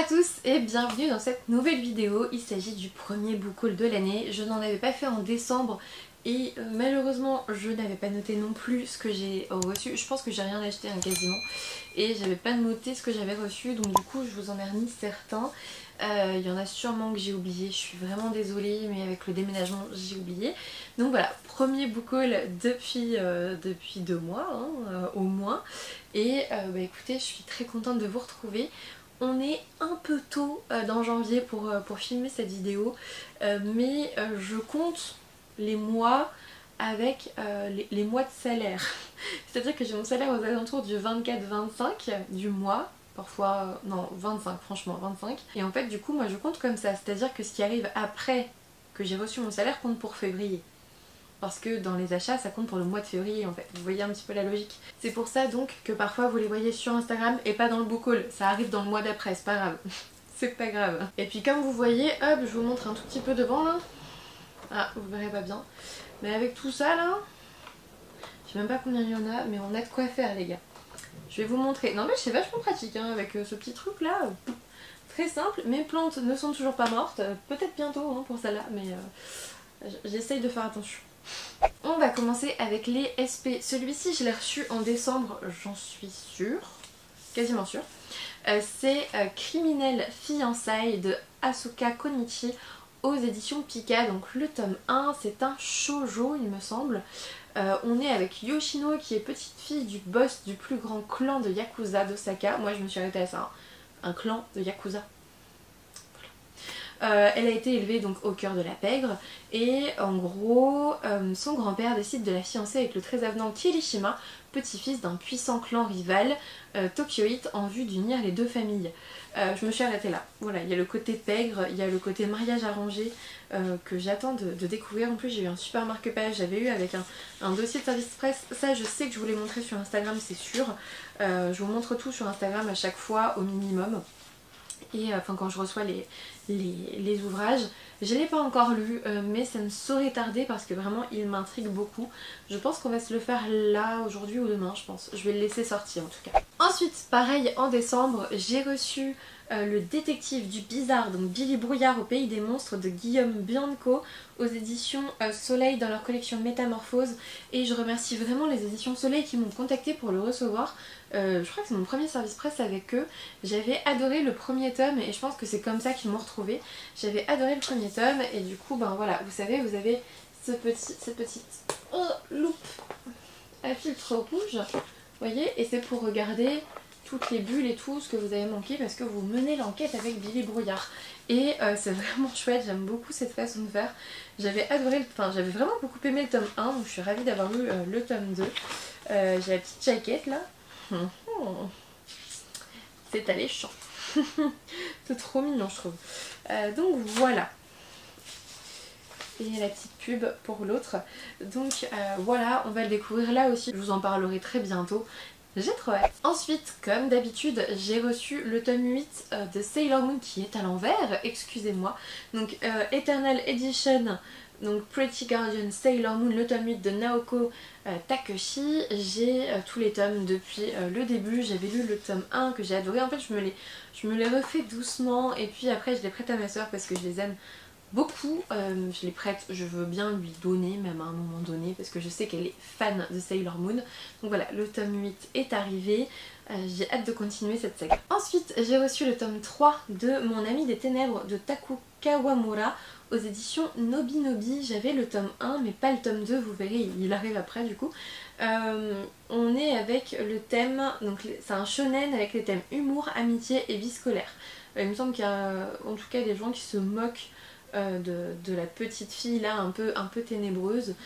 à tous et bienvenue dans cette nouvelle vidéo. Il s'agit du premier book haul de l'année. Je n'en avais pas fait en décembre et malheureusement je n'avais pas noté non plus ce que j'ai reçu. Je pense que j'ai rien acheté quasiment et j'avais pas noté ce que j'avais reçu, donc du coup je vous en ai remis certains. Il y en a sûrement que j'ai oublié, je suis vraiment désolée, mais avec le déménagement j'ai oublié. Donc voilà, premier book haul depuis 2 mois au moins. Et écoutez, je suis très contente de vous retrouver. On est un peu tôt dans janvier pour filmer cette vidéo, mais je compte les mois avec les mois de salaire. C'est-à-dire que j'ai mon salaire aux alentours du 24-25 du mois. Parfois, non, 25, franchement, 25. Et en fait, du coup, moi je compte comme ça. C'est-à-dire que ce qui arrive après que j'ai reçu mon salaire compte pour février. Parce que dans les achats, ça compte pour le mois de février en fait. Vous voyez un petit peu la logique. C'est pour ça donc que parfois vous les voyez sur Instagram et pas dans le book haul. Ça arrive dans le mois d'après, c'est pas grave. C'est pas grave. Et puis comme vous voyez, hop, je vous montre un tout petit peu devant là. Ah, vous verrez pas bien. Mais avec tout ça là, je sais même pas combien il y en a, mais on a de quoi faire les gars. Je vais vous montrer. Non mais c'est vachement pratique avec ce petit truc là. Très simple. Mes plantes ne sont toujours pas mortes. Peut-être bientôt pour celle-là, mais j'essaye de faire attention. On va commencer avec les SP. Celui-ci je l'ai reçu en décembre, j'en suis sûre, quasiment sûre. C'est Criminel Fiançailles de Asuka Konichi aux éditions Pika. Donc le tome 1, c'est un shoujo il me semble. On est avec Yoshino qui est petite fille du boss du plus grand clan de Yakuza d'Osaka. Moi je me suis arrêtée à ça, un clan de Yakuza. Elle a été élevée donc au cœur de la pègre et en gros son grand-père décide de la fiancer avec le très avenant Kirishima, petit-fils d'un puissant clan rival tokyoïte en vue d'unir les deux familles. Je me suis arrêtée là. Voilà, il y a le côté pègre, il y a le côté mariage arrangé que j'attends de découvrir. En plus j'ai eu un super marque-page, j'avais eu avec un dossier de service presse. Ça je sais que je vous l'ai montré sur Instagram, c'est sûr. Je vous montre tout sur Instagram à chaque fois au minimum. Et enfin quand je reçois les ouvrages, je ne l'ai pas encore lu mais ça ne saurait tarder parce que vraiment il m'intrigue beaucoup. Je pense qu'on va se le faire là aujourd'hui ou demain je pense. Je vais le laisser sortir en tout cas. Ensuite pareil en décembre j'ai reçu le détective du bizarre, donc Billy Brouillard au pays des monstres de Guillaume Bianco aux éditions Soleil dans leur collection Métamorphose. Et je remercie vraiment les éditions Soleil qui m'ont contacté pour le recevoir. Je crois que c'est mon premier service presse avec eux. J'avais adoré le premier tome et je pense que c'est comme ça qu'ils m'ont retrouvée. J'avais adoré le premier tome et du coup ben voilà, vous savez, vous avez cette petite loupe à filtre rouge, vous voyez, et c'est pour regarder toutes les bulles et tout ce que vous avez manqué parce que vous menez l'enquête avec Billy Brouillard. Et c'est vraiment chouette, j'aime beaucoup cette façon de faire. J'avais adoré, j'avais vraiment beaucoup aimé le tome 1, donc je suis ravie d'avoir lu le tome 2. J'ai la petite jaquette là. C'est alléchant. C'est trop mignon je trouve. Donc voilà. Et la petite pub pour l'autre. Donc voilà, on va le découvrir là aussi. Je vous en parlerai très bientôt. J'ai trop hâte. Ensuite, comme d'habitude, j'ai reçu le tome 8 de Sailor Moon qui est à l'envers, excusez-moi. Donc Eternal Edition, donc Pretty Guardian Sailor Moon, le tome 8 de Naoko Takeshi. J'ai tous les tomes depuis le début. J'avais lu le tome 1 que j'ai adoré. En fait, je me les refais doucement et puis après je les prête à ma soeur parce que je les aime beaucoup. Je les prête, je veux bien lui donner même à un moment donné parce que je sais qu'elle est fan de Sailor Moon. Donc voilà, le tome 8 est arrivé. J'ai hâte de continuer cette saga. Ensuite j'ai reçu le tome 3 de Mon ami des ténèbres de Taku Kawamura aux éditions Nobinobi. J'avais le tome 1 mais pas le tome 2, vous verrez il arrive après du coup. On est avec le thème, donc c'est un shonen avec les thèmes humour, amitié et vie scolaire. Il me semble qu'il y a en tout cas des gens qui se moquent de la petite fille là un peu ténébreuse.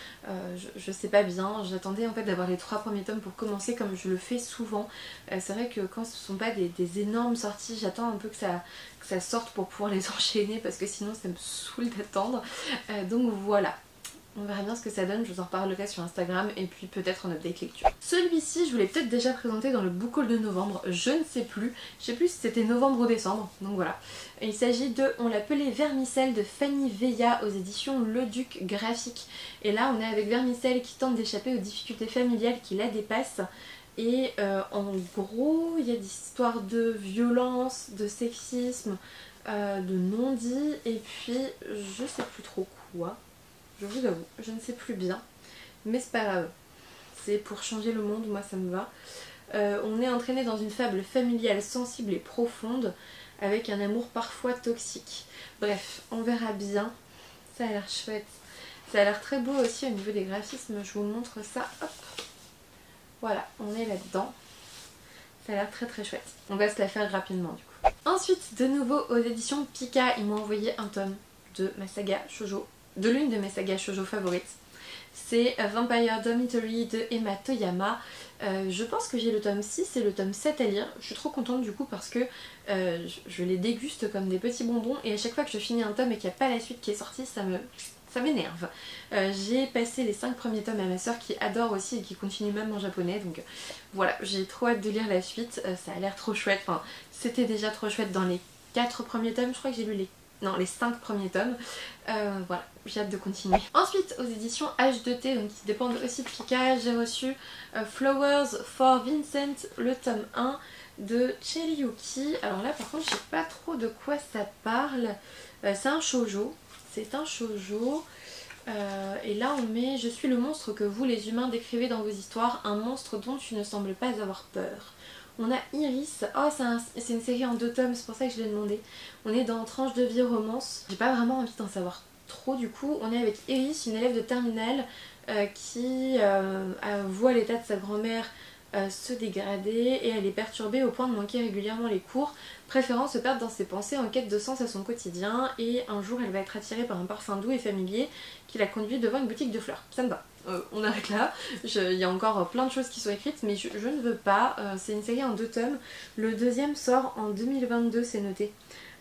Je sais pas bien, j'attendais en fait d'avoir les 3 premiers tomes pour commencer comme je le fais souvent. C'est vrai que quand ce sont pas des énormes sorties, j'attends un peu que ça sorte pour pouvoir les enchaîner parce que sinon ça me saoule d'attendre. Donc voilà. On verra bien ce que ça donne, je vous en reparlerai sur Instagram et puis peut-être en update lecture. Celui-ci, je vous l'ai peut-être déjà présenté dans le book haul de novembre, je ne sais plus. Je sais plus si c'était novembre ou décembre, donc voilà. Il s'agit de On l'appelait Vermicelle de Fanny Veilla aux éditions Le Duc Graphique. Et là, on est avec Vermicelle qui tente d'échapper aux difficultés familiales qui la dépassent. Et en gros il y a des histoires de violence, de sexisme, de non-dit et puis je sais plus trop quoi, je vous avoue, je ne sais plus bien, mais c'est pas grave, c'est pour changer le monde, moi ça me va. On est entraîné dans une fable familiale sensible et profonde avec un amour parfois toxique. Bref, on verra bien, ça a l'air chouette. Ça a l'air très beau aussi au niveau des graphismes, je vous montre ça, hop. Voilà, on est là-dedans. Ça a l'air très très chouette. On va se la faire rapidement du coup. Ensuite, de nouveau aux éditions Pika, ils m'ont envoyé un tome de ma saga shoujo, de l'une de mes sagas shoujo favorites. C'est Vampire Dormitory de Emma Toyama. Je pense que j'ai le tome 6 et le tome 7 à lire. Je suis trop contente du coup parce que je les déguste comme des petits bonbons et à chaque fois que je finis un tome et qu'il n'y a pas la suite qui est sortie, ça m'énerve. J'ai passé les 5 premiers tomes à ma soeur qui adore aussi et qui continue même en japonais, donc voilà, j'ai trop hâte de lire la suite, ça a l'air trop chouette, enfin c'était déjà trop chouette dans les 4 premiers tomes, je crois que j'ai lu les 5 premiers tomes, voilà, j'ai hâte de continuer. Ensuite aux éditions H2T, donc qui dépendent aussi de Pika, j'ai reçu Flowers for Vincent, le tome 1 de Cherryuki. Alors là par contre je sais pas trop de quoi ça parle, c'est un shoujo. C'est un shoujo et là on met je suis le monstre que vous les humains décrivez dans vos histoires, un monstre dont tu ne sembles pas avoir peur. On a Iris, oh c'est une série en 2 tomes, c'est pour ça que je l'ai demandé. On est dans Tranche de vie romance, j'ai pas vraiment envie d'en savoir trop du coup. On est avec Iris, une élève de terminale qui voit l'état de sa grand-mère se dégrader et elle est perturbée au point de manquer régulièrement les cours, préférant se perdre dans ses pensées en quête de sens à son quotidien, et un jour elle va être attirée par un parfum doux et familier qui la conduit devant une boutique de fleurs. Ça me va. On arrête là, il y a encore plein de choses qui sont écrites mais je ne veux pas, c'est une série en 2 tomes, le deuxième sort en 2022 c'est noté.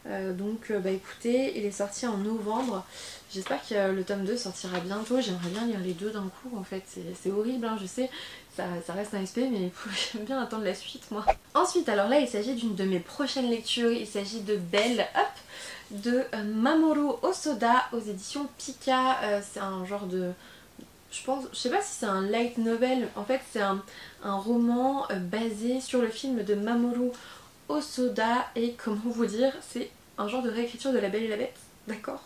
Donc bah écoutez, il est sorti en novembre, j'espère que le tome 2 sortira bientôt, j'aimerais bien lire les deux d'un coup en fait, c'est horrible hein, je sais, ça reste un SP mais j'aime bien attendre la suite moi. Ensuite alors là il s'agit d'une de mes prochaines lectures, il s'agit de Belle, hop, de Mamoru Hosoda aux éditions Pika, c'est un genre de... je sais pas si c'est un light novel, en fait c'est un roman basé sur le film de Mamoru Hosoda et comment vous dire, c'est un genre de réécriture de La Belle et la Bête, d'accord?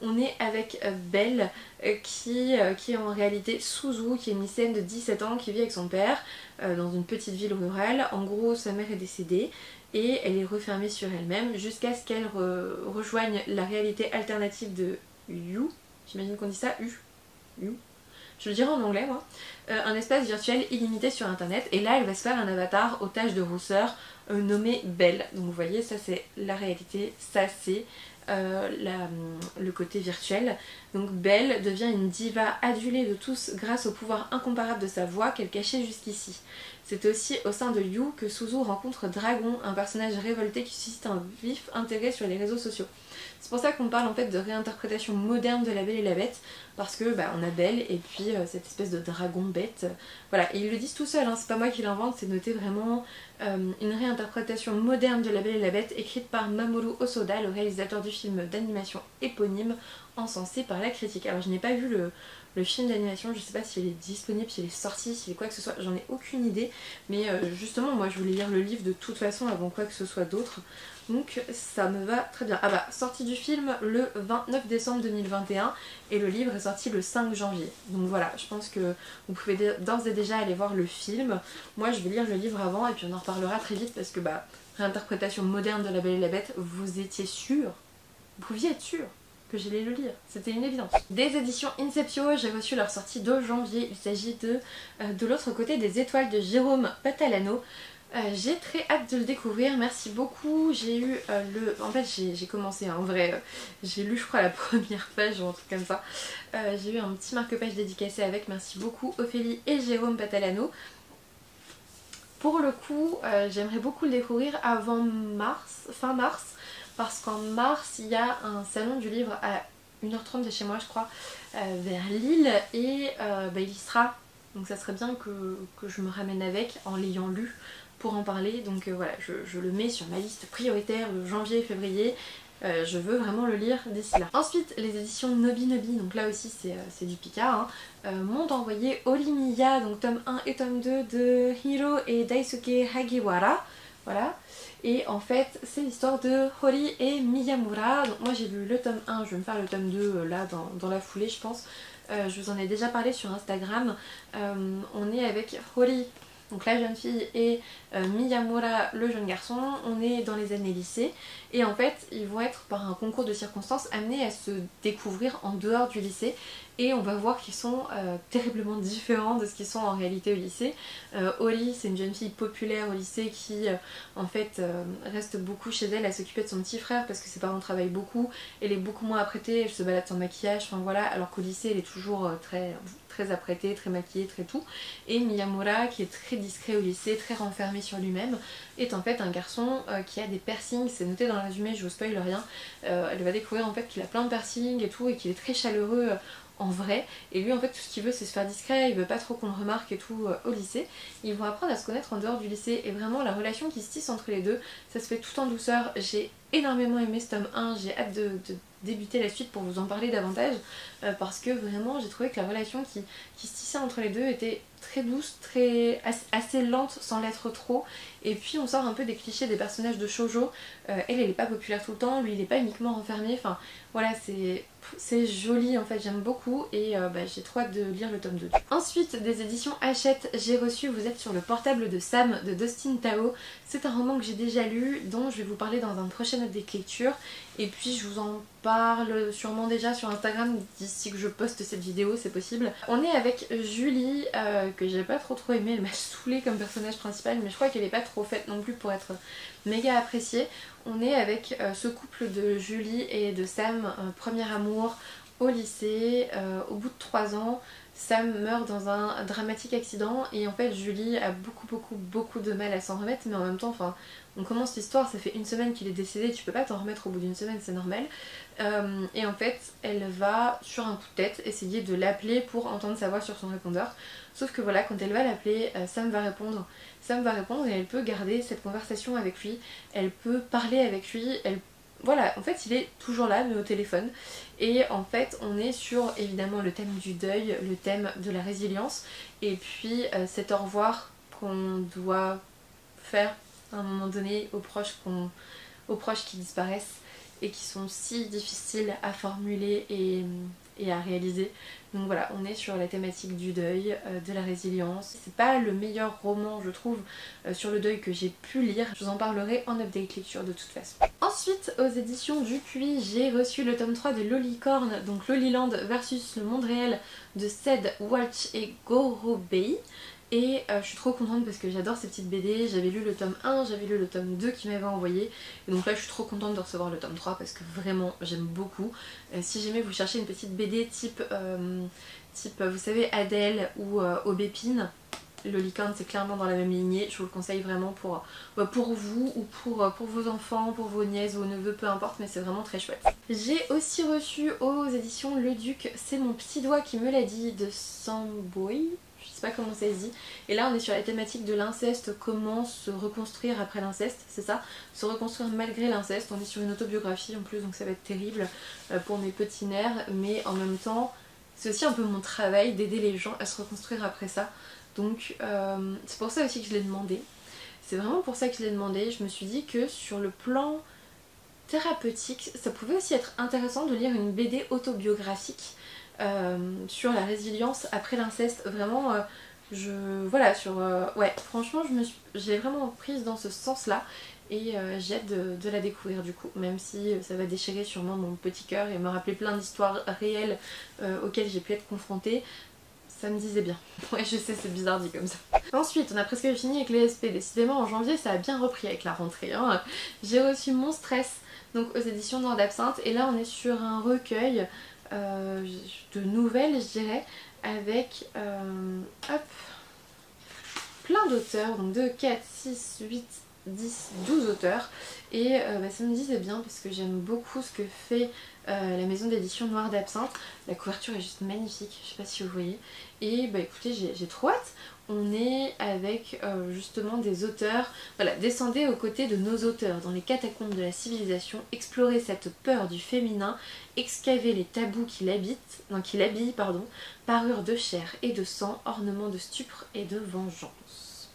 On est avec Belle qui est en réalité Suzu, qui est une lycéenne de 17 ans qui vit avec son père dans une petite ville rurale. En gros sa mère est décédée et elle est refermée sur elle-même jusqu'à ce qu'elle rejoigne la réalité alternative de You, j'imagine qu'on dit ça, You. Je le dirai en anglais moi, un espace virtuel illimité sur internet, et là elle va se faire un avatar aux taches de rousseur nommé Belle. Donc vous voyez, ça c'est la réalité, ça c'est le côté virtuel. Donc Belle devient une diva adulée de tous grâce au pouvoir incomparable de sa voix qu'elle cachait jusqu'ici. C'est aussi au sein de You que Suzu rencontre Dragon, un personnage révolté qui suscite un vif intérêt sur les réseaux sociaux. C'est pour ça qu'on parle en fait de réinterprétation moderne de La Belle et la Bête, parce que bah, on a Belle et puis cette espèce de dragon bête. Voilà, et ils le disent tout seuls, hein, c'est pas moi qui l'invente, c'est noté vraiment une réinterprétation moderne de La Belle et la Bête écrite par Mamoru Hosoda, le réalisateur du film d'animation éponyme, encensé par la critique. Alors je n'ai pas vu le film d'animation, je sais pas s'il est disponible, s'il est sorti, s'il est quoi que ce soit, j'en ai aucune idée, mais justement moi je voulais lire le livre de toute façon avant quoi que ce soit d'autre, donc ça me va très bien. Ah bah, sortie du film le 29 décembre 2021 et le livre est sorti le 5 janvier, donc voilà, je pense que vous pouvez d'ores et déjà aller voir le film. Moi je vais lire le livre avant et puis on en reparlera très vite parce que bah, réinterprétation moderne de La Belle et la Bête, vous étiez sûr, vous pouviez être sûr que j'allais le lire, c'était une évidence. Des éditions Inceptio, j'ai reçu leur sortie de janvier, il s'agit de l'autre côté des étoiles de Jérôme Patalano. J'ai très hâte de le découvrir, merci beaucoup. J'ai eu en fait j'ai commencé hein, en vrai, j'ai lu je crois la première page ou un truc comme ça. J'ai eu un petit marque-page dédicacé avec, merci beaucoup Ophélie et Jérôme Patalano. Pour le coup, j'aimerais beaucoup le découvrir avant mars, fin mars, parce qu'en mars il y a un salon du livre à 1h30 de chez moi je crois, vers Lille, et bah, il y sera, donc ça serait bien que je me ramène avec en l'ayant lu pour en parler, donc voilà, je le mets sur ma liste prioritaire de janvier et février. je veux vraiment le lire d'ici là. Ensuite les éditions Nobi Nobi, donc là aussi c'est du Picard, hein, m'ont envoyé Orimiya, donc tome 1 et tome 2 de Hiro et Daisuke Hagiwara. Voilà. Et en fait c'est l'histoire de Hori et Miyamura. Donc moi j'ai lu le tome 1, je vais me faire le tome 2 là dans la foulée je pense. Je vous en ai déjà parlé sur Instagram. On est avec Hori, donc la jeune fille, et Miyamura le jeune garçon. On est dans les années lycée et en fait ils vont être par un concours de circonstances amenés à se découvrir en dehors du lycée et on va voir qu'ils sont terriblement différents de ce qu'ils sont en réalité au lycée. Oli c'est une jeune fille populaire au lycée qui en fait reste beaucoup chez elle à s'occuper de son petit frère parce que ses parents travaillent beaucoup, elle est beaucoup moins apprêtée, elle se balade sans maquillage, enfin voilà, alors qu'au lycée elle est toujours très apprêtée, très maquillée, très tout. Et Miyamura qui est très discret au lycée, très renfermé sur lui-même, est en fait un garçon qui a des piercings, c'est noté dans le résumé, je vous spoil rien. Elle va découvrir en fait qu'il a plein de piercings et tout et qu'il est très chaleureux en vrai, et lui en fait tout ce qu'il veut c'est se faire discret, il veut pas trop qu'on le remarque et tout au lycée. Ils vont apprendre à se connaître en dehors du lycée et vraiment la relation qui se tisse entre les deux, ça se fait tout en douceur. J'ai énormément aimé ce tome 1, j'ai hâte de débuter la suite pour vous en parler davantage parce que vraiment j'ai trouvé que la relation qui se tissait entre les deux était très douce, assez lente sans l'être trop, et puis on sort un peu des clichés des personnages de shoujo. Elle est pas populaire tout le temps, lui il est pas uniquement renfermé, enfin voilà, c'est joli en fait, j'aime beaucoup et j'ai trop hâte de lire le tome 2. Ensuite des éditions Hachette, j'ai reçu Vous êtes sur le portable de Sam de Dustin Tao. C'est un roman que j'ai déjà lu, dont je vais vous parler dans un prochain update lecture, et puis je vous en parle sûrement déjà sur Instagram d'ici que je poste cette vidéo, c'est possible. On est avec Julie, que j'ai pas trop aimée, elle m'a saoulée comme personnage principal, mais je crois qu'elle est pas trop faite non plus pour être méga appréciée. On est avec ce couple de Julie et de Sam, premier amour au lycée. Au bout de 3 ans, Sam meurt dans un dramatique accident et en fait Julie a beaucoup de mal à s'en remettre, mais en même temps, enfin, on commence l'histoire, ça fait 1 semaine qu'il est décédé, tu peux pas t'en remettre au bout d'1 semaine, c'est normal. Et en fait elle va sur un coup de tête essayer de l'appeler pour entendre sa voix sur son répondeur, sauf que voilà, quand elle va l'appeler, Sam va répondre et elle peut garder cette conversation avec lui, elle peut parler avec lui, voilà, en fait il est toujours là mais au téléphone. Et en fait on est sur évidemment le thème du deuil, le thème de la résilience, et puis cet au revoir qu'on doit faire à un moment donné aux proches qui disparaissent et qui sont si difficiles à formuler et à réaliser. Donc voilà, on est sur la thématique du deuil, de la résilience. C'est pas le meilleur roman je trouve sur le deuil que j'ai pu lire, je vous en parlerai en update lecture de toute façon. Ensuite aux éditions Dupuis, j'ai reçu le tome 3 de Lolicorn, donc Loliland versus le monde réel de Ced Walch et Gorobei. Et je suis trop contente parce que j'adore ces petites BD, j'avais lu le tome 1, j'avais lu le tome 2 qui m'avait envoyé, et donc là je suis trop contente de recevoir le tome 3 parce que vraiment j'aime beaucoup. Si jamais vous cherchez une petite BD type vous savez Adèle ou Aubépine, Lolicorn c'est clairement dans la même lignée, je vous le conseille vraiment pour vous ou pour vos enfants, pour vos nièces, vos neveux, peu importe, mais c'est vraiment très chouette. J'ai aussi reçu aux éditions Le Duc, c'est mon petit doigt qui me l'a dit, de Samboy, je sais pas comment ça se dit, et là on est sur la thématique de l'inceste, comment se reconstruire après l'inceste, c'est ça, se reconstruire malgré l'inceste. On est sur une autobiographie en plus donc ça va être terrible pour mes petits nerfs, mais en même temps c'est aussi un peu mon travail d'aider les gens à se reconstruire après ça. Donc c'est pour ça aussi que je l'ai demandé. C'est vraiment pour ça que je l'ai demandé. Je me suis dit que sur le plan thérapeutique, ça pouvait aussi être intéressant de lire une BD autobiographique sur la résilience après l'inceste. Vraiment, ouais, franchement, j'ai vraiment prise dans ce sens-là. Et j'ai hâte de la découvrir du coup, même si ça va déchirer sûrement mon petit cœur et me rappeler plein d'histoires réelles auxquelles j'ai pu être confrontée. Ça me disait bien. Ouais, je sais, c'est bizarre dit comme ça. Ensuite, on a presque fini avec les SP. Décidément, en janvier, ça a bien repris avec la rentrée. Hein. J'ai reçu Mon Stress, donc aux éditions Noir d'Absinthe. Et là, on est sur un recueil de nouvelles, je dirais, avec plein d'auteurs. Donc 2, 4, 6, 8, 10, 12 auteurs et ça me disait bien parce que j'aime beaucoup ce que fait la maison d'édition Noir d'Absinthe. La couverture est juste magnifique, je sais pas si vous voyez. Et bah écoutez, j'ai trop hâte. On est avec justement des auteurs, voilà, descendez aux côtés de nos auteurs dans les catacombes de la civilisation, explorez cette peur du féminin, excavez les tabous qui l'habillent, parure de chair et de sang, ornement de stupre et de vengeance.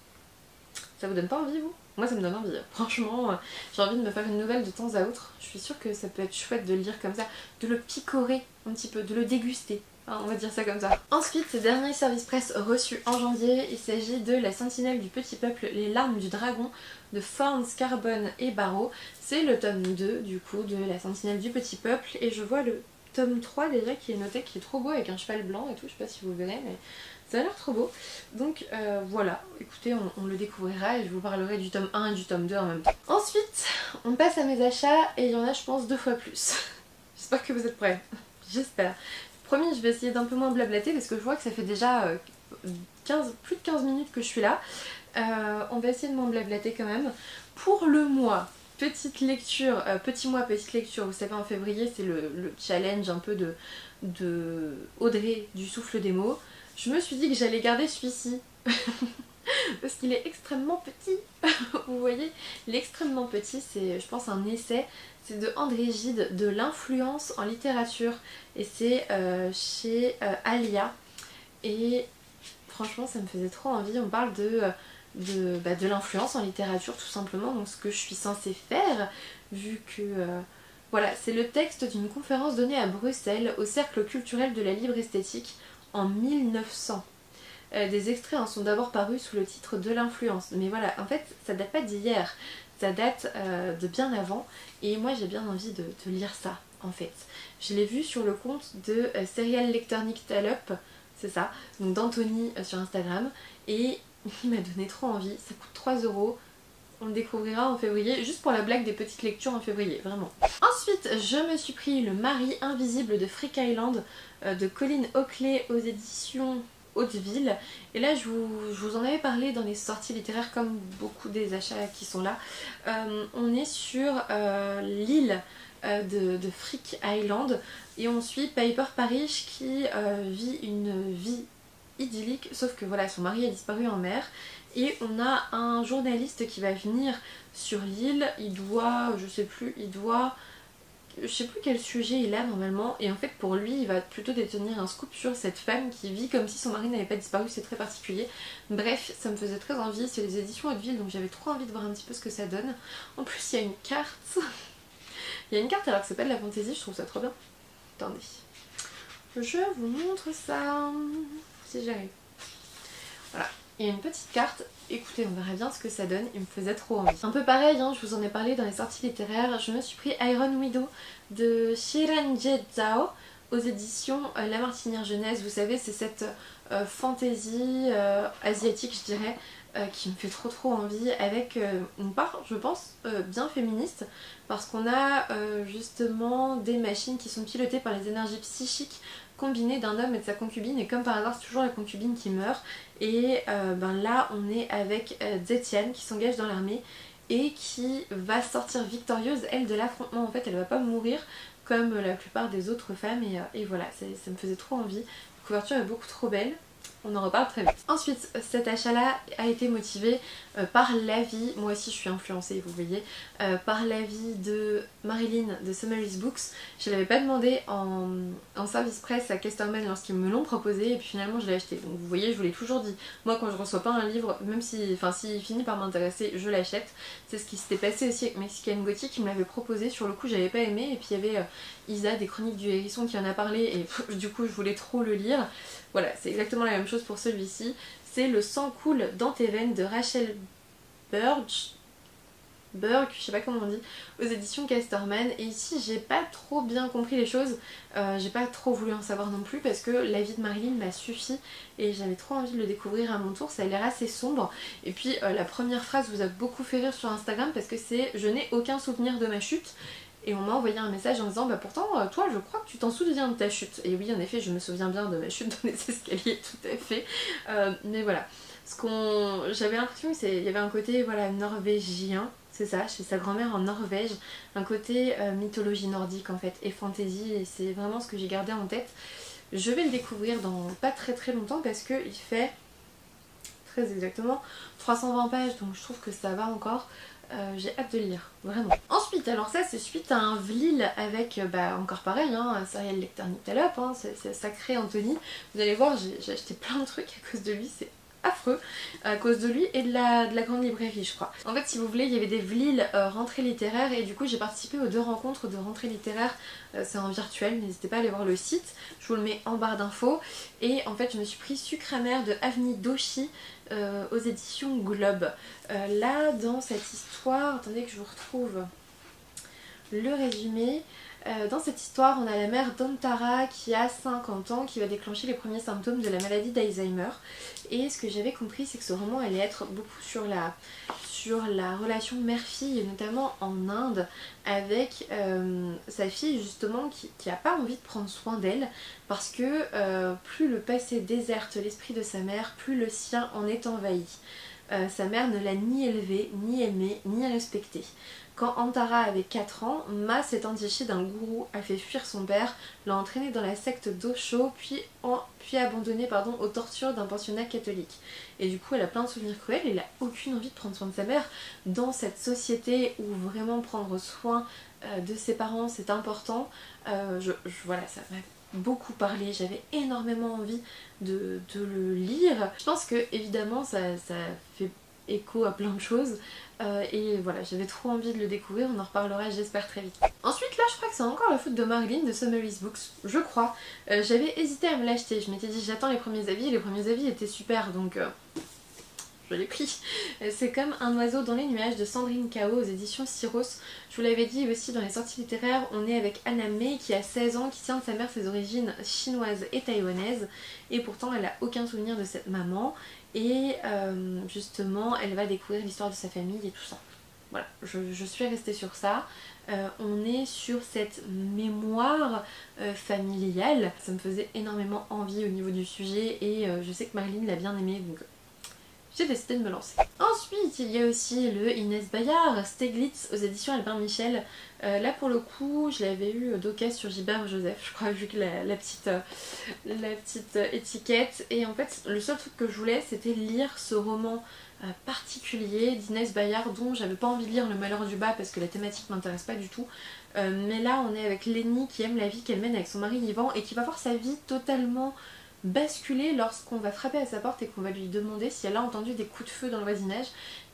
Ça vous donne pas envie, vous? Moi ça me donne envie, franchement j'ai envie de me faire une nouvelle de temps à autre. Je suis sûre que ça peut être chouette de le lire comme ça, de le picorer un petit peu, de le déguster. On va dire ça comme ça. Ensuite, dernier service presse reçu en janvier, il s'agit de La Sentinelle du Petit Peuple, Les Larmes du Dragon de Fornes, Carbone et Barreau. C'est le tome 2 du coup de La Sentinelle du Petit Peuple et je vois le tome 3 déjà qui est noté, qui est trop beau avec un cheval blanc et tout, je sais pas si vous verrez mais ça a l'air trop beau. Donc voilà, écoutez, on le découvrira et je vous parlerai du tome 1 et du tome 2 en même temps. Ensuite, on passe à mes achats et il y en a je pense 2 fois plus. J'espère que vous êtes prêts, j'espère. Promis, je vais essayer d'un peu moins blablater parce que je vois que ça fait déjà plus de 15 minutes que je suis là. On va essayer de moins blablater quand même. Pour le mois, petite lecture, petit mois, petite lecture, vous savez en février c'est le challenge un peu de Audrey du Souffle des mots. Je me suis dit que j'allais garder celui-ci. Parce qu'il est extrêmement petit. Vous voyez, il est extrêmement petit, c'est je pense un essai. C'est de André Gide, de l'influence en littérature. Et c'est chez Alia. Et franchement ça me faisait trop envie. On parle de l'influence en littérature tout simplement. Donc ce que je suis censée faire, vu que... voilà, c'est le texte d'une conférence donnée à Bruxelles au Cercle culturel de la libre esthétique en 1900. Des extraits en sont d'abord parus sous le titre de l'influence. Mais voilà, en fait, ça date pas d'hier, ça date de bien avant. Et moi, j'ai bien envie de lire ça, en fait. Je l'ai vu sur le compte de Serial Lecternic Talup, c'est ça, donc d'Anthony sur Instagram. Et il m'a donné trop envie, ça coûte 3 €. On le découvrira en février, juste pour la blague des petites lectures en février, vraiment. Ensuite, je me suis pris Le Mari invisible de Freak Island de Colleen Oakley aux éditions Hauteville. Et là je vous en avais parlé dans les sorties littéraires comme beaucoup des achats qui sont là. On est sur l'île de Freak Island et on suit Piper Parrish qui vit une vie idyllique, sauf que voilà, son mari a disparu en mer et on a un journaliste qui va venir sur l'île. Je sais plus quel sujet il a normalement, et en fait pour lui il va plutôt détenir un scoop sur cette femme qui vit comme si son mari n'avait pas disparu, c'est très particulier. Bref, ça me faisait très envie, c'est les éditions Hauteville donc j'avais trop envie de voir un petit peu ce que ça donne. En plus il y a une carte, il y a une carte alors que c'est pas de la fantaisie, je trouve ça trop bien. Attendez, je vous montre ça, si j'arrive. Voilà. Il y a une petite carte, écoutez on verra bien ce que ça donne, il me faisait trop envie. Un peu pareil, hein, je vous en ai parlé dans les sorties littéraires, je me suis pris Iron Widow de Shiren Jie Zhao aux éditions La Martinière Jeunesse. Vous savez c'est cette fantaisie asiatique je dirais, qui me fait trop envie avec une part je pense bien féministe parce qu'on a justement des machines qui sont pilotées par les énergies psychiques combiné d'un homme et de sa concubine et comme par hasard c'est toujours la concubine qui meurt et là on est avec Zetian qui s'engage dans l'armée et qui va sortir victorieuse elle de l'affrontement. En fait elle va pas mourir comme la plupart des autres femmes et voilà ça me faisait trop envie. La couverture est beaucoup trop belle. On en reparle très vite. Ensuite, cet achat-là a été motivé par l'avis, moi aussi je suis influencée, vous voyez, par l'avis de Marilyn de Summary's Books. Je l'avais pas demandé en service presse à Casterman lorsqu'ils me l'ont proposé et puis finalement je l'ai acheté. Donc vous voyez, je vous l'ai toujours dit, moi quand je reçois pas un livre, même s'il finit par m'intéresser, je l'achète. C'est ce qui s'était passé aussi avec Mexican Gothic, qui me l'avait proposé, sur le coup j'avais pas aimé et puis il y avait Isa des Chroniques du Hérisson qui en a parlé et du coup je voulais trop le lire. Voilà, c'est exactement la même chose pour celui-ci. C'est Le sang coule dans tes veines de Rachel Burg, je sais pas comment on dit, aux éditions Casterman. Et ici j'ai pas trop bien compris les choses, j'ai pas trop voulu en savoir non plus parce que l'avis de Marilyn m'a suffi et j'avais trop envie de le découvrir à mon tour. Ça a l'air assez sombre et puis la première phrase vous a beaucoup fait rire sur Instagram parce que c'est « Je n'ai aucun souvenir de ma chute ». Et on m'a envoyé un message en disant pourtant toi je crois que tu t'en souviens de ta chute. Et oui en effet je me souviens bien de ma chute dans les escaliers, tout à fait. Mais voilà. J'avais l'impression qu'il y avait un côté voilà, norvégien, c'est ça, chez sa grand-mère en Norvège, un côté mythologie nordique en fait, et fantasy, et c'est vraiment ce que j'ai gardé en tête. Je vais le découvrir dans pas très longtemps parce qu'il fait très exactement 320 pages, donc je trouve que ça va encore. J'ai hâte de le lire, vraiment. Ensuite, alors ça c'est suite à un Vlil avec, encore pareil, hein, Serial Lecter Nyctalope, hein, c'est sacré Anthony. Vous allez voir, j'ai acheté plein de trucs à cause de lui, c'est affreux, à cause de lui et de la grande librairie je crois. En fait si vous voulez il y avait des Vlil rentrées littéraires et du coup j'ai participé aux 2 rencontres de rentrées littéraires, c'est en virtuel, n'hésitez pas à aller voir le site, je vous le mets en barre d'infos. Et en fait je me suis pris Sucre amer de Avni Doshi aux éditions Globe. Là dans cette histoire, attendez que je vous retrouve le résumé. Dans cette histoire, on a la mère d'Antara qui a 50 ans, qui va déclencher les premiers symptômes de la maladie d'Alzheimer. Et ce que j'avais compris, c'est que ce roman allait être beaucoup sur la relation mère-fille, et notamment en Inde, avec sa fille justement qui n'a pas envie de prendre soin d'elle, parce que plus le passé déserte l'esprit de sa mère, plus le sien en est envahi. Sa mère ne l'a ni élevée, ni aimée, ni respectée. Quand Antara avait 4 ans, Ma s'est entichée d'un gourou, a fait fuir son père, l'a entraîné dans la secte d'Osho, puis abandonné aux tortures d'un pensionnat catholique. Et du coup elle a plein de souvenirs cruels et elle n'a aucune envie de prendre soin de sa mère dans cette société où vraiment prendre soin de ses parents c'est important. Voilà, ça m'a beaucoup parlé, j'avais énormément envie de le lire. Je pense que évidemment ça fait écho à plein de choses et voilà, j'avais trop envie de le découvrir, on en reparlera j'espère très vite. Ensuite là je crois que c'est encore la faute de Marlene de Summary's Books, je crois. J'avais hésité à me l'acheter, je m'étais dit j'attends les premiers avis étaient super donc je l'ai pris. C'est comme Un oiseau dans les nuages de Sandrine Kao aux éditions Syros. Je vous l'avais dit aussi dans les sorties littéraires, on est avec Anna May qui a 16 ans, qui tient de sa mère ses origines chinoises et taïwanaises et pourtant elle n'a aucun souvenir de cette maman et justement elle va découvrir l'histoire de sa famille et tout ça. Voilà, je suis restée sur ça. On est sur cette mémoire familiale. Ça me faisait énormément envie au niveau du sujet et je sais que Marlene l'a bien aimé donc j'ai décidé de me lancer. Ensuite, il y a aussi le Inès Bayard, Steglitz aux éditions Albin Michel. Là pour le coup, je l'avais eu d'occasion sur Gilbert Joseph, je crois, vu que la petite étiquette. Et en fait, le seul truc que je voulais, c'était lire ce roman particulier d'Inès Bayard, dont j'avais pas envie de lire Le Malheur du bas parce que la thématique m'intéresse pas du tout. Mais là, on est avec Lenny qui aime la vie qu'elle mène avec son mari Yvan et qui va voir sa vie totalement basculer lorsqu'on va frapper à sa porte et qu'on va lui demander si elle a entendu des coups de feu dans le voisinage.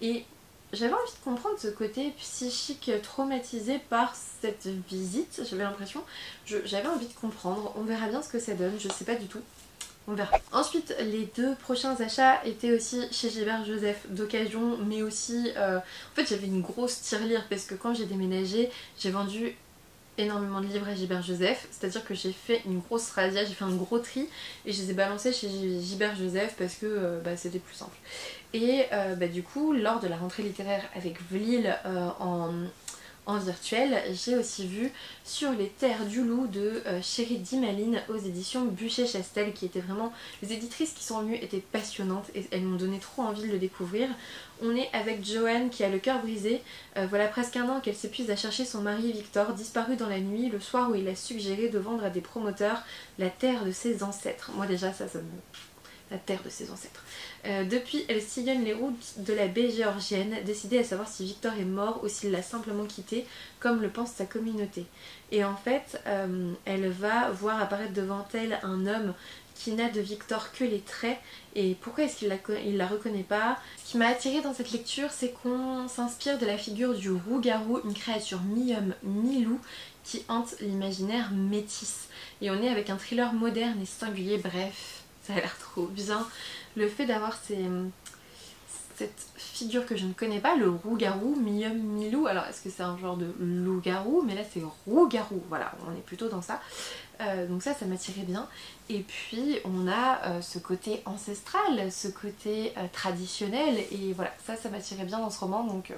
Et j'avais envie de comprendre ce côté psychique traumatisé par cette visite, j'avais l'impression. J'avais envie de comprendre, on verra bien ce que ça donne, je sais pas du tout. On verra. Ensuite, les 2 prochains achats étaient aussi chez Gilbert Joseph d'occasion, mais aussi... En fait, j'avais une grosse tirelire parce que quand j'ai déménagé, j'ai vendu énormément de livres à Gilbert Joseph, c'est-à-dire que j'ai fait une grosse razzia, j'ai fait un gros tri et je les ai balancés chez Gilbert Joseph parce que c'était plus simple. Et du coup, lors de la rentrée littéraire avec Vlil en virtuel, j'ai aussi vu Sur les terres du loup de Chérie Dimaline aux éditions Buchet-Chastel, qui étaient vraiment... Les éditrices qui sont venues étaient passionnantes et elles m'ont donné trop envie de le découvrir. On est avec Joanne qui a le cœur brisé. Voilà presque un an qu'elle s'épuise à chercher son mari Victor, disparu dans la nuit, le soir où il a suggéré de vendre à des promoteurs la terre de ses ancêtres. Moi déjà ça me... La terre de ses ancêtres. Depuis, elle sillonne les routes de la baie géorgienne, décidée à savoir si Victor est mort ou s'il l'a simplement quitté, comme le pense sa communauté. Et en fait, elle va voir apparaître devant elle un homme qui n'a de Victor que les traits. Et pourquoi est-ce qu'il la reconnaît pas? Ce qui m'a attirée dans cette lecture, c'est qu'on s'inspire de la figure du rouge-garou, une créature mi-homme, mi-loup, qui hante l'imaginaire métis. Et on est avec un thriller moderne et singulier, bref... Ça a l'air trop bien. Le fait d'avoir cette figure que je ne connais pas, le loup-garou, mi-homme, mi-loup. Alors est-ce que c'est un genre de loup-garou? Mais là c'est roux-garou, voilà, on est plutôt dans ça. Donc ça m'attirait bien. Et puis on a ce côté ancestral, ce côté traditionnel. Et voilà, ça m'attirait bien dans ce roman, donc...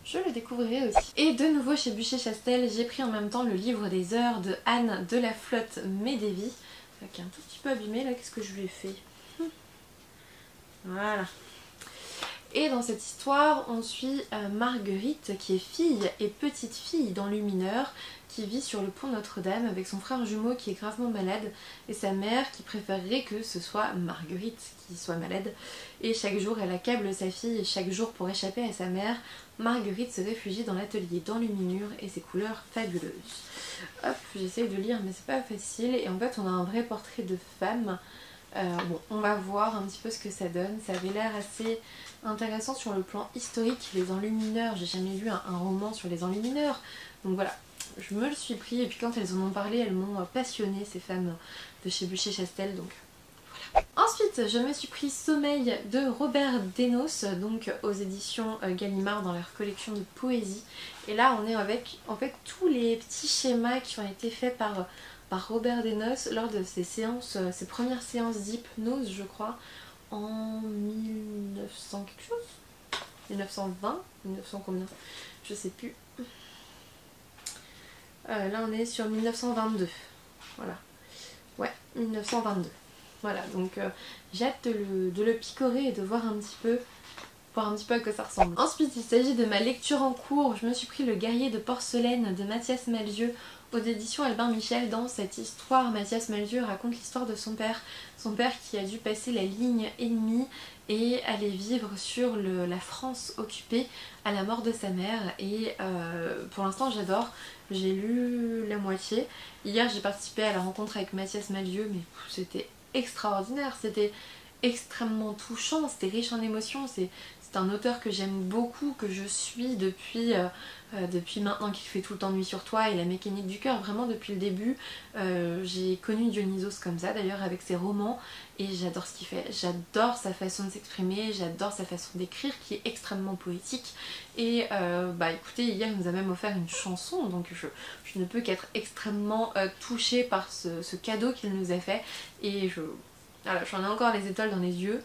je le découvrirai aussi. Et de nouveau chez Buchet-Chastel, j'ai pris en même temps le livre des heures de Anne de la Flotte Médévie, qui est un tout petit peu abîmé là, qu'est-ce que je lui ai fait? Voilà. Et dans cette histoire, on suit Marguerite qui est fille et petite fille d'enlumineur qui vit sur le pont Notre-Dame avec son frère jumeau qui est gravement malade et sa mère qui préférerait que ce soit Marguerite qui soit malade. Et chaque jour, elle accable sa fille et chaque jour, pour échapper à sa mère, Marguerite se réfugie dans l'atelier d'enluminure et ses couleurs fabuleuses. Hop, j'essaye de lire mais c'est pas facile. Et en fait, on a un vrai portrait de femme. Bon, on va voir un petit peu ce que ça donne. Ça avait l'air assez intéressant sur le plan historique, les enlumineurs. J'ai jamais lu un roman sur les enlumineurs. Donc voilà, je me le suis pris. Et puis quand elles en ont parlé, elles m'ont passionnée, ces femmes de chez Buchet-Chastel. Donc voilà. Ensuite, je me suis pris Sommeil de Robert Desnos, donc aux éditions Gallimard dans leur collection de poésie. Et là, on est avec en fait tous les petits schémas qui ont été faits par Robert Desnos lors de ses séances, ses premières séances d'hypnose, je crois, en 1900 quelque chose, 1920, 1900 combien, je sais plus. Là on est sur 1922, voilà, ouais, 1922. Voilà, donc j'ai hâte de le picorer et de voir un petit peu à quoi ça ressemble. Ensuite, il s'agit de ma lecture en cours. Je me suis pris Le Guerrier de porcelaine de Mathias Malzieu aux éditions Albin Michel. Dans cette histoire, Mathias Malzieu raconte l'histoire de son père qui a dû passer la ligne ennemie et aller vivre sur la France occupée à la mort de sa mère. Et pour l'instant, j'adore. J'ai lu la moitié. Hier, j'ai participé à la rencontre avec Mathias Malzieu, mais c'était extraordinaire, c'était extrêmement touchant, c'était riche en émotions, c'est un auteur que j'aime beaucoup, que je suis depuis maintenant qu'il fait tout le temps Nuit sur toi et La mécanique du cœur, vraiment depuis le début. J'ai connu Dionysos comme ça d'ailleurs avec ses romans et j'adore ce qu'il fait, j'adore sa façon de s'exprimer, j'adore sa façon d'écrire qui est extrêmement poétique et bah écoutez, hier il nous a même offert une chanson donc je ne peux qu'être extrêmement touchée par ce cadeau qu'il nous a fait et voilà, j'en ai encore les étoiles dans les yeux.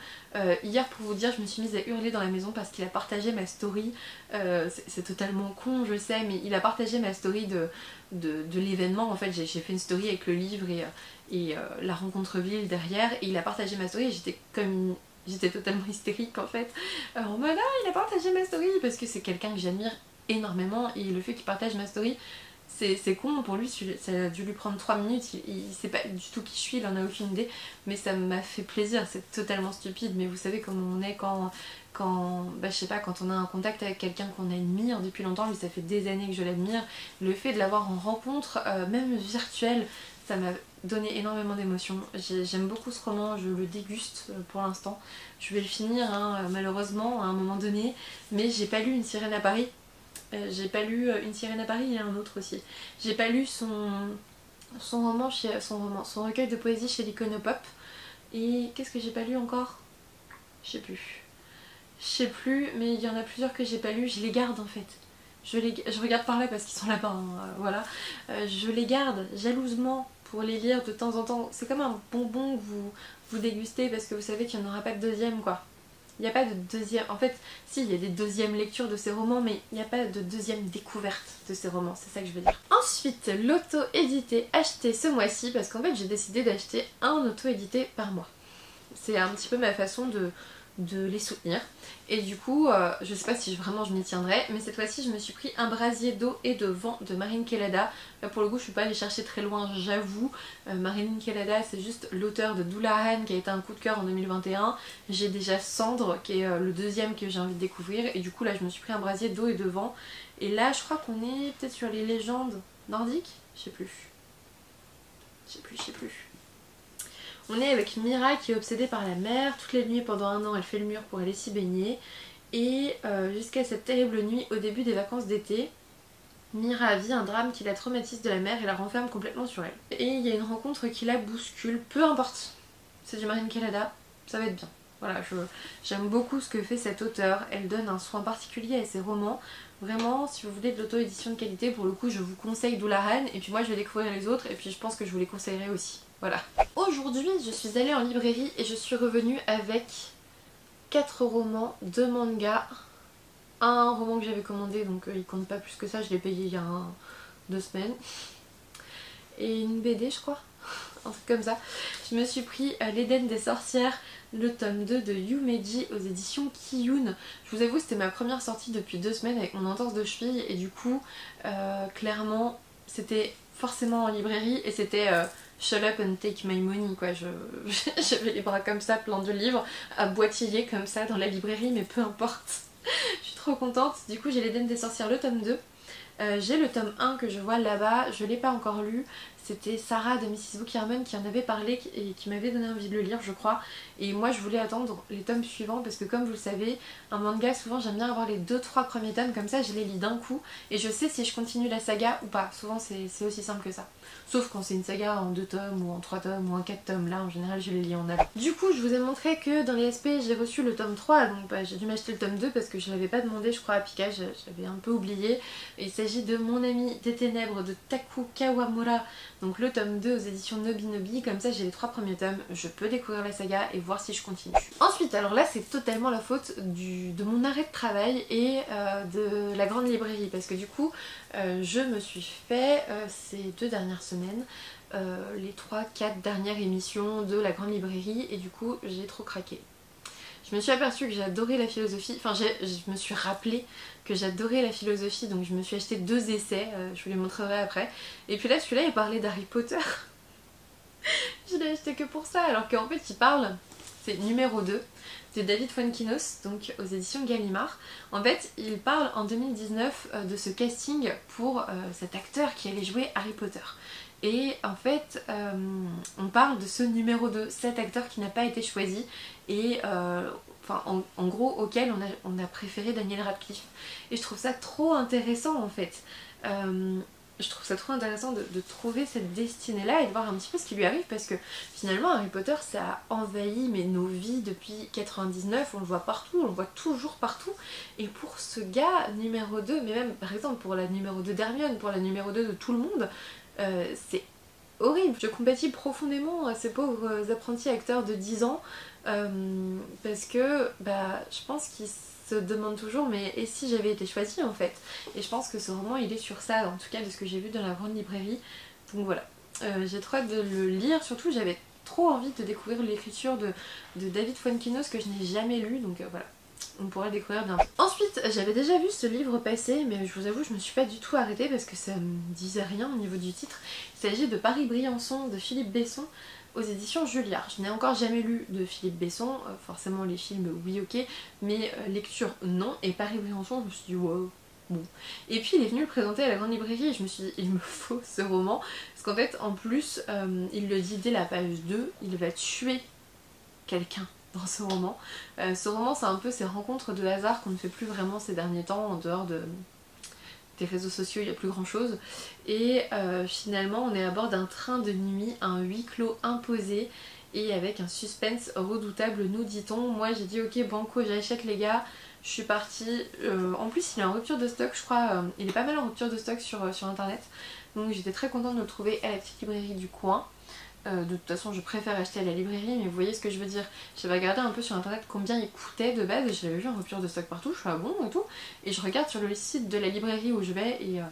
Hier, pour vous dire, je me suis mise à hurler dans la maison parce qu'il a partagé ma story. C'est totalement con, je sais, mais il a partagé ma story de l'événement. En fait, j'ai fait une story avec le livre et la rencontre ville derrière. Et il a partagé ma story et j'étais totalement hystérique en fait. En mode, ah, il a partagé ma story parce que c'est quelqu'un que j'admire énormément. Et le fait qu'il partage ma story, c'est con, pour lui ça a dû lui prendre 3 minutes, il sait pas du tout qui je suis, il en a aucune idée, mais ça m'a fait plaisir, c'est totalement stupide, mais vous savez comment on est quand je sais pas, quand on a un contact avec quelqu'un qu'on admire depuis longtemps, lui ça fait des années que je l'admire, le fait de l'avoir en rencontre, même virtuelle, ça m'a donné énormément d'émotions. J'aime beaucoup ce roman, je le déguste pour l'instant, je vais le finir hein, malheureusement à un moment donné, mais j'ai pas lu Une sirène à Paris. J'ai pas lu Une sirène à Paris, il y a un autre aussi. J'ai pas lu son recueil de poésie chez l'Iconopop. Et qu'est-ce que j'ai pas lu encore? Je sais plus, mais il y en a plusieurs que j'ai pas lu, je les garde en fait. Je regarde par là parce qu'ils sont là-bas, hein, voilà. Je les garde jalousement pour les lire de temps en temps. C'est comme un bonbon que vous dégustez parce que vous savez qu'il n'y en aura pas de deuxième quoi. Il n'y a pas de deuxième... En fait, si, il y a des deuxièmes lectures de ces romans, mais il n'y a pas de deuxième découverte de ces romans, c'est ça que je veux dire. Ensuite, l'auto-édité acheté ce mois-ci, parce qu'en fait, j'ai décidé d'acheter un auto-édité par mois. C'est un petit peu ma façon de les soutenir. Et du coup, je sais pas si vraiment je m'y tiendrai, mais cette fois-ci, je me suis pris Un brasier d'eau et de vent de Marine Kelada. Là, pour le coup, je suis pas allée chercher très loin, j'avoue. Marine Kelada, c'est juste l'auteur de Doulahan qui a été un coup de cœur en 2021. J'ai déjà Cendre, qui est le deuxième que j'ai envie de découvrir. Et du coup, là, je me suis pris Un brasier d'eau et de vent. Et là, je crois qu'on est peut-être sur les légendes nordiques. Je sais plus. On est avec Mira qui est obsédée par la mer. Toutes les nuits pendant 1 an, elle fait le mur pour aller s'y baigner. Et jusqu'à cette terrible nuit au début des vacances d'été, Mira vit un drame qui la traumatise de la mer et la renferme complètement sur elle. Et il y a une rencontre qui la bouscule, peu importe. C'est du Marine Kelada, ça va être bien. Voilà, j'aime beaucoup ce que fait cette auteure. Elle donne un soin particulier à ses romans. Vraiment, si vous voulez de l'auto-édition de qualité, pour le coup, je vous conseille Doulahan. Et puis moi, je vais découvrir les autres. Et puis je pense que je vous les conseillerai aussi. Voilà. Aujourd'hui, je suis allée en librairie et je suis revenue avec 4 romans, 2 mangas, un roman que j'avais commandé, donc il compte pas plus que ça, je l'ai payé il y a 2 semaines, et une BD je crois, un truc comme ça. Je me suis pris l'Éden des sorcières, le tome 2 de Yumeji aux éditions Kiyun. Je vous avoue, c'était ma première sortie depuis 2 semaines avec mon entorse de cheville et du coup, clairement, c'était forcément en librairie et c'était shut up and take my money quoi. J'avais les bras comme ça, plein de livres, à boitiller comme ça dans la librairie, mais peu importe. Je suis trop contente. Du coup, j'ai l'Éden des sorcières, le tome 2. J'ai le tome 1 que je vois là-bas, je l'ai pas encore lu. C'était Sarah de Mrs. Bookierman qui en avait parlé et qui m'avait donné envie de le lire, je crois. Et moi, je voulais attendre les tomes suivants parce que, comme vous le savez, un manga, souvent j'aime bien avoir les 2-3 premiers tomes, comme ça je les lis d'un coup et je sais si je continue la saga ou pas. Souvent, c'est aussi simple que ça. Sauf quand c'est une saga en 2 tomes ou en 3 tomes ou en 4 tomes. Là, en général, je les lis en avant. Du coup, je vous ai montré que dans les SP, j'ai reçu le tome 3, donc bah, j'ai dû m'acheter le tome 2 parce que je l'avais pas demandé, je crois, à Pika, j'avais un peu oublié. Il s'agit de Mon ami des ténèbres de Taku Kawamura, donc le tome 2 aux éditions Nobinobi. Comme ça, j'ai les 3 premiers tomes, je peux découvrir la saga et voir si je continue. Ensuite, alors là, c'est totalement la faute de mon arrêt de travail et de la grande librairie, parce que du coup, je me suis fait ces 2 dernières semaines les 3-4 dernières émissions de la grande librairie et du coup j'ai trop craqué. Je me suis aperçue que j'adorais la philosophie, enfin je me suis rappelé que j'adorais la philosophie, donc je me suis acheté 2 essais, je vous les montrerai après. Et puis là celui-là il parlait d'Harry Potter. Je l'ai acheté que pour ça, alors qu'en fait il parle, c'est numéro 2 de David Fuenkinos, donc aux éditions Gallimard. En fait, il parle en 2019 de ce casting pour cet acteur qui allait jouer Harry Potter. Et en fait, on parle de ce numéro 2, cet acteur qui n'a pas été choisi et enfin, en gros auquel on a préféré Daniel Radcliffe. Et je trouve ça trop intéressant en fait. Je trouve ça trop intéressant de trouver cette destinée-là et de voir un petit peu ce qui lui arrive parce que finalement Harry Potter ça a envahi nos vies depuis 99, on le voit partout, on le voit toujours partout. Et pour ce gars numéro 2, mais même par exemple pour la numéro 2 d'Hermione, pour la numéro 2 de tout le monde, c'est horrible. Je compatis profondément à ces pauvres apprentis acteurs de 10 ans parce que bah, je pense qu'ils se demandent toujours mais et si j'avais été choisie en fait. Et je pense que ce roman il est sur ça, en tout cas de ce que j'ai vu dans la grande librairie. Donc voilà, j'ai trop hâte de le lire, surtout j'avais trop envie de découvrir l'écriture de David Fuenkinos que je n'ai jamais lu, donc voilà. On pourra le découvrir bientôt. Ensuite, j'avais déjà vu ce livre passer, mais je vous avoue, je me suis pas du tout arrêtée parce que ça me disait rien au niveau du titre. Il s'agit de Paris-Briançon de Philippe Besson aux éditions Julliard. Je n'ai encore jamais lu de Philippe Besson, forcément les films, oui ok, mais lecture non, et Paris-Briançon, je me suis dit wow. Bon. Et puis il est venu le présenter à la grande librairie et je me suis dit il me faut ce roman, parce qu'en fait en plus, il le dit dès la page 2, il va tuer quelqu'un dans ce roman. Ce roman c'est un peu ces rencontres de hasard qu'on ne fait plus vraiment ces derniers temps en dehors des réseaux sociaux, il n'y a plus grand chose. Et finalement on est à bord d'un train de nuit, un huis clos imposé et avec un suspense redoutable nous dit-on. Moi j'ai dit ok banco j'achète les gars, je suis partie. En plus il est en rupture de stock je crois, il est pas mal en rupture de stock sur internet. Donc j'étais très contente de le trouver à la petite librairie du coin. De toute façon je préfère acheter à la librairie mais vous voyez ce que je veux dire. J'avais regardé un peu sur internet combien il coûtait de base et je l'avais vu en rupture de stock partout, je suis bon et tout. Et je regarde sur le site de la librairie où je vais et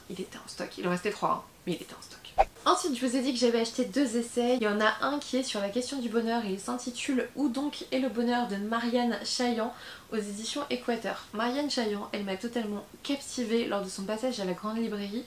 il était en stock. Il en restait 3 hein, mais il était en stock. Ensuite je vous ai dit que j'avais acheté 2 essais. Il y en a un qui est sur la question du bonheur et il s'intitule Où donc est le bonheur de Marianne Chaillan aux éditions Équateur. Marianne Chaillan, elle m'a totalement captivée lors de son passage à la grande librairie.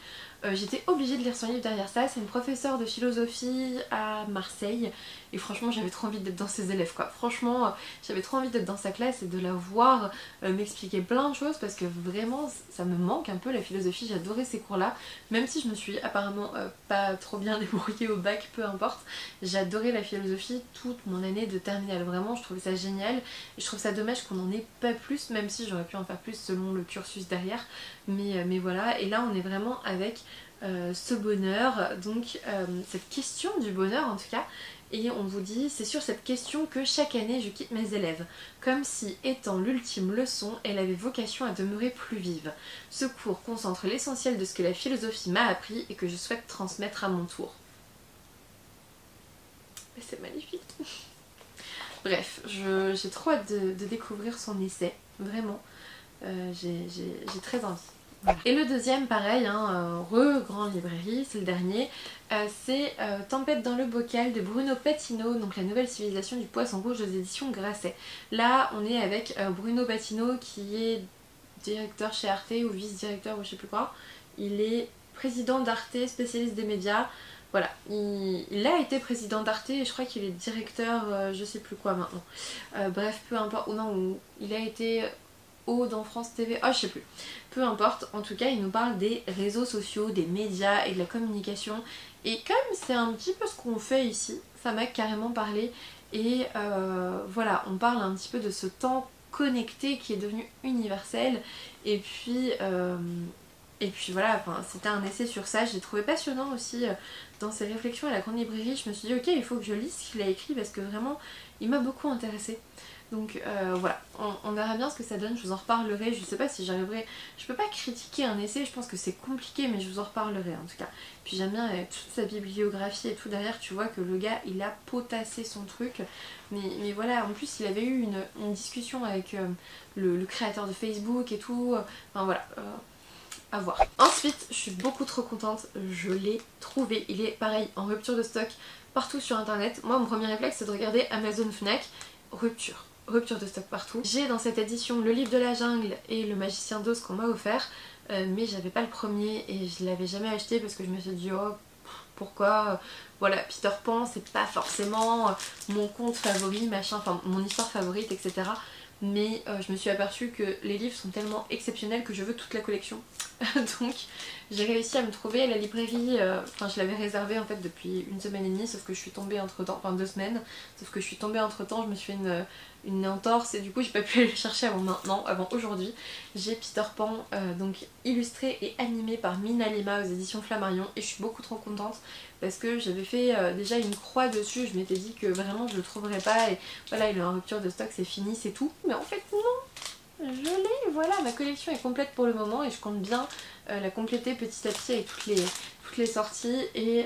J'étais obligée de lire son livre derrière ça. C'est une professeure de philosophie à Marseille et franchement j'avais trop envie d'être dans ses élèves quoi. Franchement j'avais trop envie d'être dans sa classe et de la voir m'expliquer plein de choses parce que vraiment ça me manque un peu la philosophie. J'adorais ces cours là, même si je me suis apparemment pas trop bien débrouillée au bac, peu importe. J'adorais la philosophie toute mon année de terminale, vraiment je trouvais ça génial et je trouve ça dommage qu'on n'en ait pas plus, même si j'aurais pu en faire plus selon le cursus derrière, mais voilà. Et là on est vraiment avec ce bonheur, donc cette question du bonheur en tout cas, et on vous dit c'est sur cette question que chaque année je quitte mes élèves, comme si étant l'ultime leçon elle avait vocation à demeurer plus vive. Ce cours concentre l'essentiel de ce que la philosophie m'a appris et que je souhaite transmettre à mon tour. Mais c'est magnifique. Bref, j'ai trop hâte de découvrir son essai, vraiment. J'ai très envie. Voilà. Et le deuxième, pareil, hein, grande librairie, c'est le dernier, c'est Tempête dans le bocal de Bruno Patino, donc la nouvelle civilisation du poisson rouge aux éditions Grasset. Là, on est avec Bruno Patino qui est directeur chez Arte ou vice-directeur ou je sais plus quoi. Il est président d'Arte, spécialiste des médias. Voilà, il a été président d'Arte et je crois qu'il est directeur je sais plus quoi maintenant. Bref, peu importe, ou non, ou il a été dans France TV, je sais plus. Peu importe, en tout cas il nous parle des réseaux sociaux, des médias et de la communication. Et comme c'est un petit peu ce qu'on fait ici, ça m'a carrément parlé. Et voilà, on parle un petit peu de ce temps connecté qui est devenu universel. Et puis voilà, enfin, c'était un essai sur ça, j'ai trouvé passionnant aussi dans ses réflexions à la grande librairie. Je me suis dit ok, il faut que je lise ce qu'il a écrit parce que vraiment il m'a beaucoup intéressée. Donc voilà, on verra bien ce que ça donne, je vous en reparlerai, je sais pas si j'arriverai, je peux pas critiquer un essai, je pense que c'est compliqué mais je vous en reparlerai en tout cas. Puis j'aime bien toute sa bibliographie et tout derrière, tu vois que le gars il a potassé son truc, mais voilà, en plus il avait eu une discussion avec le créateur de Facebook et tout, enfin voilà, à voir. Ensuite, je suis beaucoup trop contente, je l'ai trouvé, il est pareil en rupture de stock partout sur internet. Moi mon premier réflexe c'est de regarder Amazon Fnac, rupture de stock partout. J'ai dans cette édition le livre de la jungle et le magicien d'Oz qu'on m'a offert, mais j'avais pas le premier et je l'avais jamais acheté parce que je me suis dit oh pourquoi, voilà, Peter Pan c'est pas forcément mon conte favori, machin, enfin mon histoire favorite, etc. Mais je me suis aperçue que les livres sont tellement exceptionnels que je veux toute la collection. Donc j'ai réussi à me trouver à la librairie, enfin je l'avais réservé en fait depuis une semaine et demie, sauf que je suis tombée entre temps, enfin 2 semaines, sauf que je suis tombée entre temps, je me suis fait une entorse et du coup j'ai pas pu aller le chercher avant maintenant, avant aujourd'hui. J'ai Peter Pan, donc illustré et animé par Mina Lima aux éditions Flammarion et je suis beaucoup trop contente parce que j'avais fait déjà une croix dessus, je m'étais dit que vraiment je le trouverais pas et voilà, il est en rupture de stock, c'est fini, c'est tout. Mais en fait non, je l'ai, voilà, ma collection est complète pour le moment et je compte bien la compléter petit à petit avec toutes les sorties et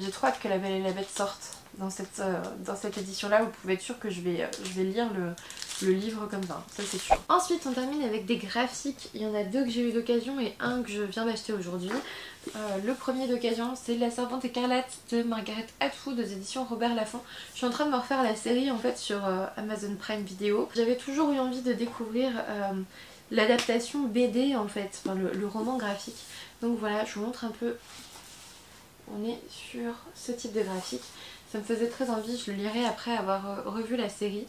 j'ai trop hâte que La Belle et la Bête sorte dans cette édition là. Vous pouvez être sûr que je vais lire le livre comme ça c'est sûr. Ensuite on termine avec des graphiques, il y en a 2 que j'ai eu d'occasion et un que je viens d'acheter aujourd'hui. Le premier d'occasion c'est La Servante écarlate de Margaret Atwood aux éditions Robert Laffont. Je suis en train de me refaire la série en fait sur Amazon Prime Video. J'avais toujours eu envie de découvrir l'adaptation BD en fait, enfin le roman graphique. Donc voilà, je vous montre un peu, on est sur ce type de graphique. Ça me faisait très envie, je le lirai après avoir revu la série.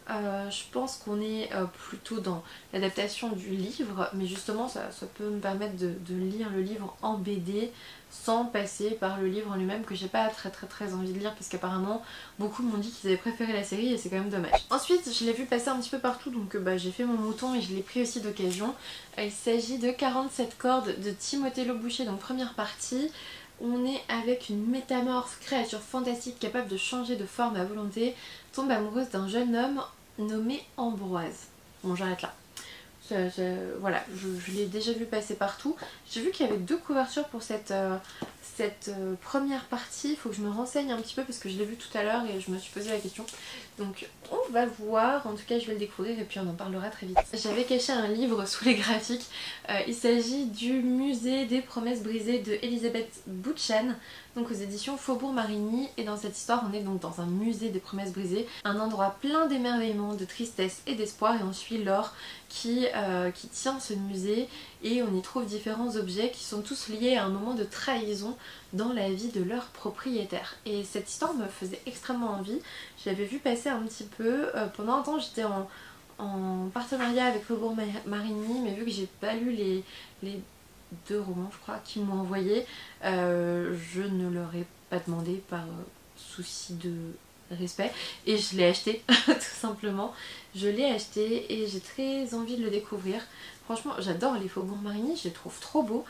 Je pense qu'on est plutôt dans l'adaptation du livre, mais justement ça peut me permettre de lire le livre en BD sans passer par le livre en lui-même que j'ai pas très envie de lire parce qu'apparemment beaucoup m'ont dit qu'ils avaient préféré la série et c'est quand même dommage. Ensuite je l'ai vu passer un petit peu partout donc j'ai fait mon mouton et je l'ai pris aussi d'occasion. Il s'agit de 47 cordes de Timothée Loboucher, donc première partie. On est avec une métamorphe créature fantastique capable de changer de forme à volonté, tombe amoureuse d'un jeune homme nommé Ambroise. Bon, j'arrête là. Voilà, je l'ai déjà vu passer partout. J'ai vu qu'il y avait 2 couvertures pour cette première partie. Il faut que je me renseigne un petit peu parce que je l'ai vu tout à l'heure et je me suis posé la question. Donc on va voir, en tout cas je vais le découvrir et puis on en parlera très vite. J'avais caché un livre sous les graphiques. Il s'agit du musée des promesses brisées de Elisabeth Bouchan, donc aux éditions Faubourg Marigny. Et dans cette histoire on est donc dans un musée des promesses brisées, un endroit plein d'émerveillement, de tristesse et d'espoir, et on suit Laure qui tient ce musée et on y trouve différents objets qui sont tous liés à un moment de trahison dans la vie de leur propriétaire. Et cette histoire me faisait extrêmement envie, je l'avais vu passer un petit peu, pendant un temps j'étais en partenariat avec Faubourg Marigny, mais vu que j'ai pas lu les 2 romans je crois qu'ils m'ont envoyé, je ne leur ai pas demandé par souci de respect et je l'ai acheté tout simplement. Je l'ai acheté et j'ai très envie de le découvrir. Franchement j'adore les Faubourg Marigny, je les trouve trop beaux.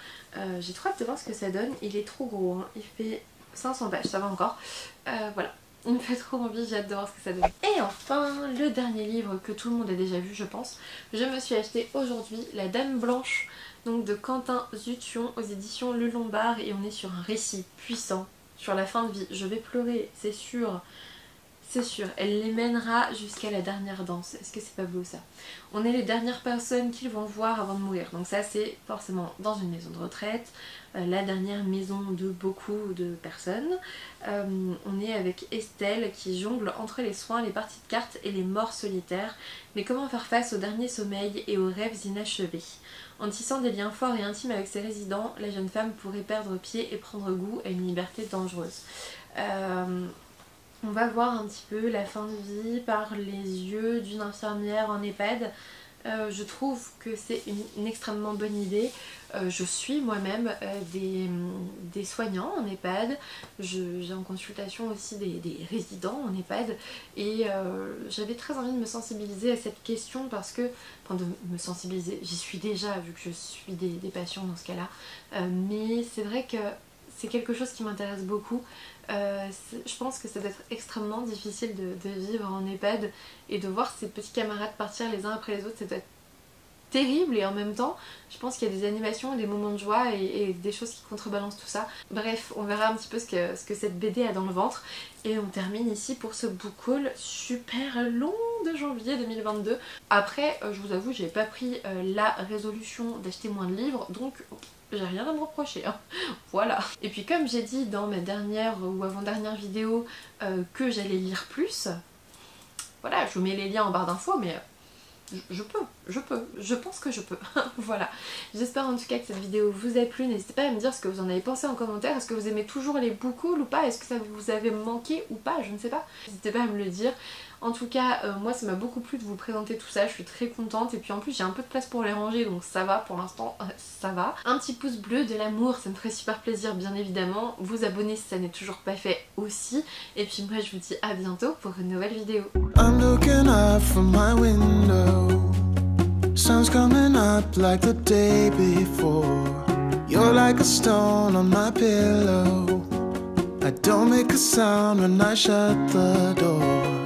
J'ai trop hâte de voir ce que ça donne. Il est trop gros, hein. Il fait 500 pages, ça va encore. Voilà, il me fait trop envie, j'ai hâte de voir ce que ça donne. Et enfin, le dernier livre que tout le monde a déjà vu je pense. Je me suis acheté aujourd'hui La Dame Blanche, donc de Quentin Zuthion aux éditions Le Lombard, et on est sur un récit puissant sur la fin de vie. Je vais pleurer, c'est sûr. c'est sûr, elle les mènera jusqu'à la dernière danse. Est-ce que c'est pas beau ça? On est les dernières personnes qu'ils vont voir avant de mourir. Donc ça c'est forcément dans une maison de retraite, la dernière maison de beaucoup de personnes. On est avec Estelle qui jongle entre les soins, les parties de cartes et les morts solitaires. Mais comment faire face au dernier sommeil et aux rêves inachevés? En tissant des liens forts et intimes avec ses résidents, la jeune femme pourrait perdre pied et prendre goût à une liberté dangereuse. On va voir un petit peu la fin de vie par les yeux d'une infirmière en EHPAD. Je trouve que c'est une extrêmement bonne idée. Je suis moi-même des soignants en EHPAD. J'ai en consultation aussi des résidents en EHPAD. Et j'avais très envie de me sensibiliser à cette question parce que... Enfin de me sensibiliser, j'y suis déjà vu que je suis des patients dans ce cas-là. Mais c'est vrai que c'est quelque chose qui m'intéresse beaucoup. Je pense que ça doit être extrêmement difficile de vivre en EHPAD et de voir ses petits camarades partir les uns après les autres, ça doit être terrible. Et en même temps je pense qu'il y a des animations, des moments de joie et des choses qui contrebalancent tout ça. Bref, on verra un petit peu ce que cette BD a dans le ventre. Et on termine ici pour ce book haul super long de janvier 2022. Après je vous avoue, j'ai pas pris la résolution d'acheter moins de livres, donc j'ai rien à me reprocher, hein. Voilà. Et puis comme j'ai dit dans ma dernière ou avant-dernière vidéo que j'allais lire plus, voilà, je vous mets les liens en barre d'infos, mais je pense que je peux. Voilà. J'espère en tout cas que cette vidéo vous a plu. N'hésitez pas à me dire ce que vous en avez pensé en commentaire. Est-ce que vous aimez toujours les book hauls ou pas? Est-ce que ça vous avait manqué ou pas? Je ne sais pas. N'hésitez pas à me le dire. En tout cas, moi ça m'a beaucoup plu de vous présenter tout ça, je suis très contente. Et puis en plus j'ai un peu de place pour les ranger, donc ça va pour l'instant, ça va. Un petit pouce bleu, de l'amour, ça me ferait super plaisir bien évidemment. Vous abonner si ça n'est toujours pas fait aussi. Et puis moi je vous dis à bientôt pour une nouvelle vidéo. I'm looking up from my window. Sun's coming up like the day before. You're like a stone on my pillow. I don't make a sound when I shut the door.